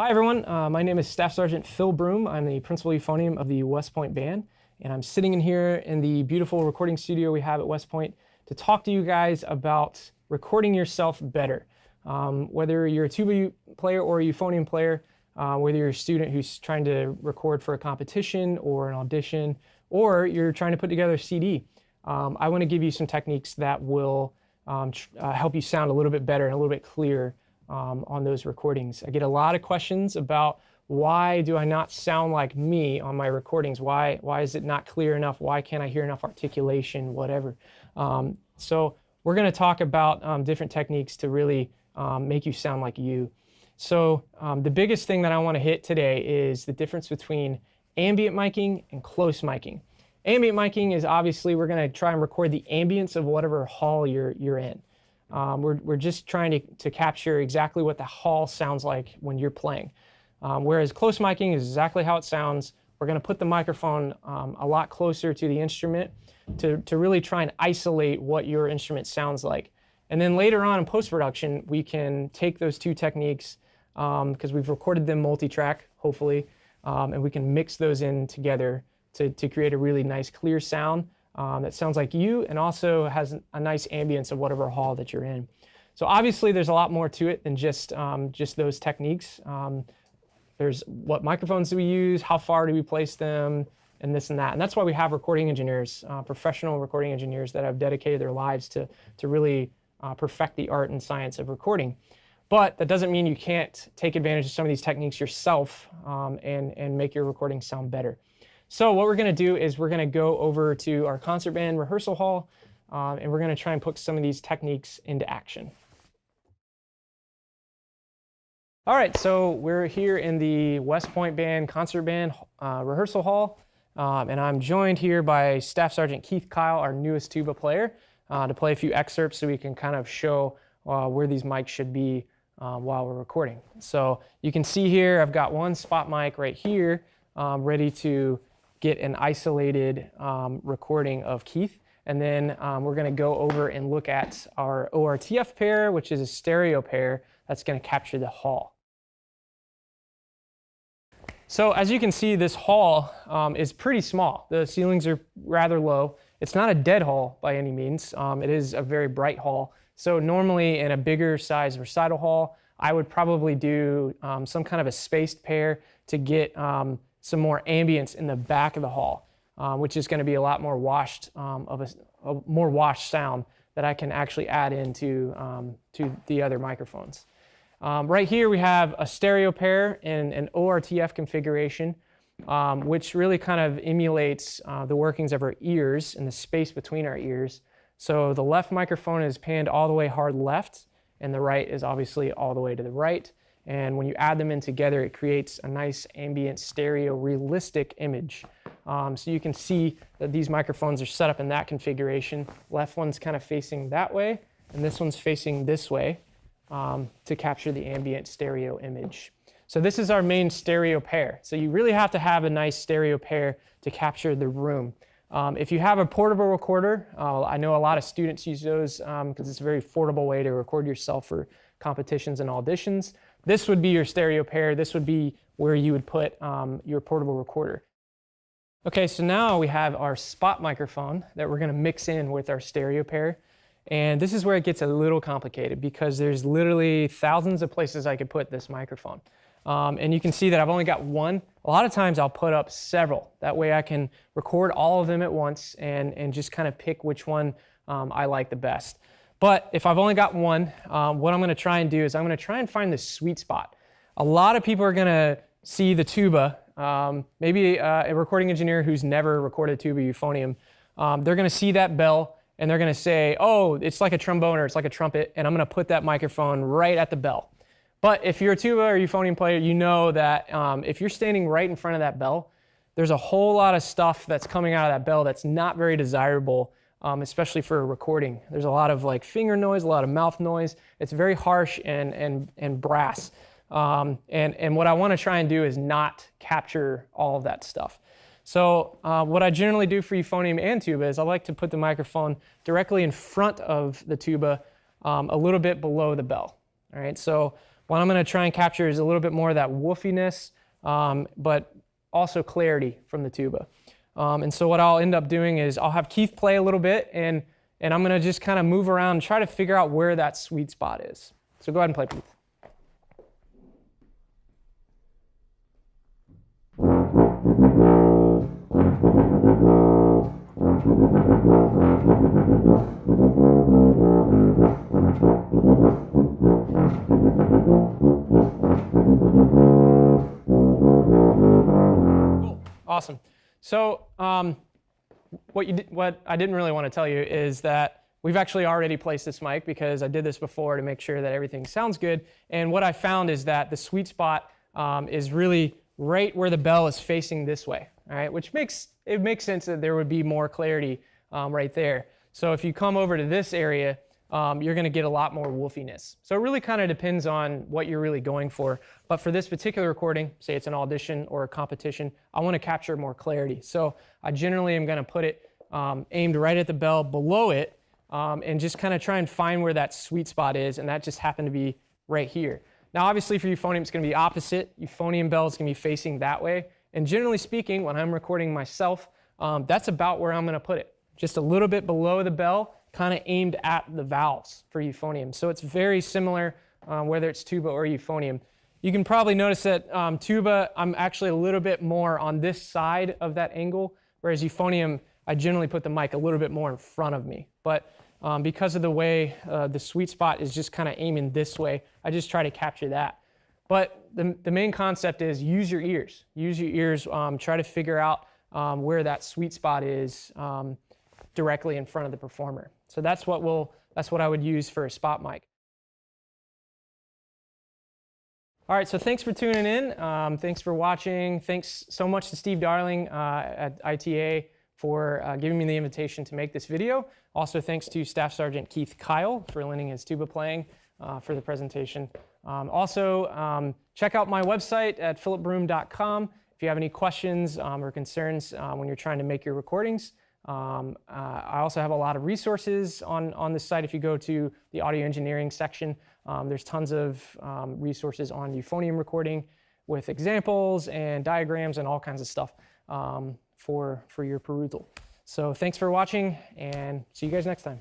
Hi everyone, my name is Staff Sergeant Phil Broome. I'm the Principal Euphonium of the West Point Band, and I'm sitting in here in the beautiful recording studio we have at West Point to talk to you guys about recording yourself better. Whether you're a tuba player or a euphonium player, whether you're a student who's trying to record for a competition or an audition, or you're trying to put together a CD, I want to give you some techniques that will help you sound a little bit better and a little bit clearer on those recordings. I get a lot of questions about why do I not sound like me on my recordings? Why is it not clear enough? Why can't I hear enough articulation, whatever? So we're going to talk about different techniques to really make you sound like you. So the biggest thing that I want to hit today is the difference between ambient miking and close miking. Ambient miking is obviously we're going to try and record the ambience of whatever hall you're in. We're just trying to capture exactly what the hall sounds like when you're playing. Whereas close miking is exactly how it sounds. We're going to put the microphone a lot closer to the instrument to really try and isolate what your instrument sounds like. And then later on in post-production, we can take those two techniques, because we've recorded them multi-track, hopefully, and we can mix those in together to create a really nice, clear sound that sounds like you and also has a nice ambience of whatever hall that you're in. So obviously there's a lot more to it than just those techniques. There's what microphones do we use, how far do we place them, and this and that. And that's why we have recording engineers, professional recording engineers that have dedicated their lives to really perfect the art and science of recording. But that doesn't mean you can't take advantage of some of these techniques yourself and make your recording sound better. So what we're going to do is we're going to go over to our concert band rehearsal hall, and we're going to try and put some of these techniques into action. All right, so we're here in the West Point Band concert band rehearsal hall, and I'm joined here by Staff Sergeant Keith Kyle, our newest tuba player, to play a few excerpts so we can kind of show where these mics should be while we're recording. So you can see here I've got one spot mic right here ready to get an isolated recording of Keith. And then we're going to go over and look at our ORTF pair, which is a stereo pair that's going to capture the hall. So as you can see, this hall is pretty small. The ceilings are rather low. It's not a dead hall by any means. It is a very bright hall. So normally in a bigger size recital hall, I would probably do some kind of a spaced pair to get some more ambience in the back of the hall, which is going to be a lot more washed, a more washed sound that I can actually add into to the other microphones. Right here we have a stereo pair in an ORTF configuration, which really kind of emulates the workings of our ears and the space between our ears. So the left microphone is panned all the way hard left, and the right is obviously all the way to the right. And when you add them in together, it creates a nice ambient stereo realistic image. So you can see that these microphones are set up in that configuration. Left one's kind of facing that way, and this one's facing this way to capture the ambient stereo image. So this is our main stereo pair. So you really have to have a nice stereo pair to capture the room. If you have a portable recorder, I know a lot of students use those because it's a very affordable way to record yourself for competitions and auditions. This would be your stereo pair. This would be where you would put your portable recorder. Okay, so now we have our spot microphone that we're going to mix in with our stereo pair. And this is where it gets a little complicated because there's literally thousands of places I could put this microphone. And you can see that I've only got one. A lot of times I'll put up several. That way I can record all of them at once and just kind of pick which one I like the best. But if I've only got one, what I'm going to try and do is I'm going to try and find the sweet spot. A lot of people are going to see the tuba, maybe a recording engineer who's never recorded tuba euphonium. They're going to see that bell and they're going to say, oh, it's like a trombone or it's like a trumpet, and I'm going to put that microphone right at the bell. But if you're a tuba or euphonium player, you know that if you're standing right in front of that bell, there's a whole lot of stuff that's coming out of that bell that's not very desirable, especially for a recording. There's a lot of like finger noise, a lot of mouth noise. It's very harsh and brass. And what I want to try and do is not capture all of that stuff. So what I generally do for euphonium and tuba is I like to put the microphone directly in front of the tuba, a little bit below the bell. All right, so What I'm going to try and capture is a little bit more of that woofiness, but also clarity from the tuba. And so what I'll end up doing is I'll have Keith play a little bit, and I'm going to just kind of move around and try to figure out where that sweet spot is. So go ahead and play, Keith. Cool. Awesome. So what I didn't really want to tell you is that we've actually already placed this mic, because I did this before to make sure that everything sounds good. And what I found is that the sweet spot is really right where the bell is facing this way, all right? Which makes sense that there would be more clarity right there. So if you come over to this area, you're going to get a lot more woofiness. So it really kind of depends on what you're really going for. But for this particular recording, say it's an audition or a competition, I want to capture more clarity. So I generally am going to put it aimed right at the bell, below it, and just kind of try and find where that sweet spot is, and that just happened to be right here. Now obviously for euphonium it's going to be opposite. Euphonium bell is going to be facing that way. And generally speaking, when I'm recording myself, that's about where I'm going to put it. Just a little bit below the bell, kind of aimed at the valves for euphonium. So it's very similar whether it's tuba or euphonium. You can probably notice that tuba, I'm actually a little bit more on this side of that angle, whereas euphonium, I generally put the mic a little bit more in front of me. But because of the way the sweet spot is just kind of aiming this way, I just try to capture that. But the main concept is use your ears. Use your ears, try to figure out where that sweet spot is directly in front of the performer. So that's what I would use for a spot mic. All right, so thanks for tuning in. Thanks for watching. Thanks so much to Steve Darling at ITEA for giving me the invitation to make this video. Also, thanks to Staff Sergeant Keith Kyle for lending his tuba playing for the presentation. Also, check out my website at philipbroome.com if you have any questions or concerns when you're trying to make your recordings. I also have a lot of resources on this site. If you go to the audio engineering section, there's tons of resources on euphonium recording with examples and diagrams and all kinds of stuff for your perusal. So thanks for watching, and see you guys next time.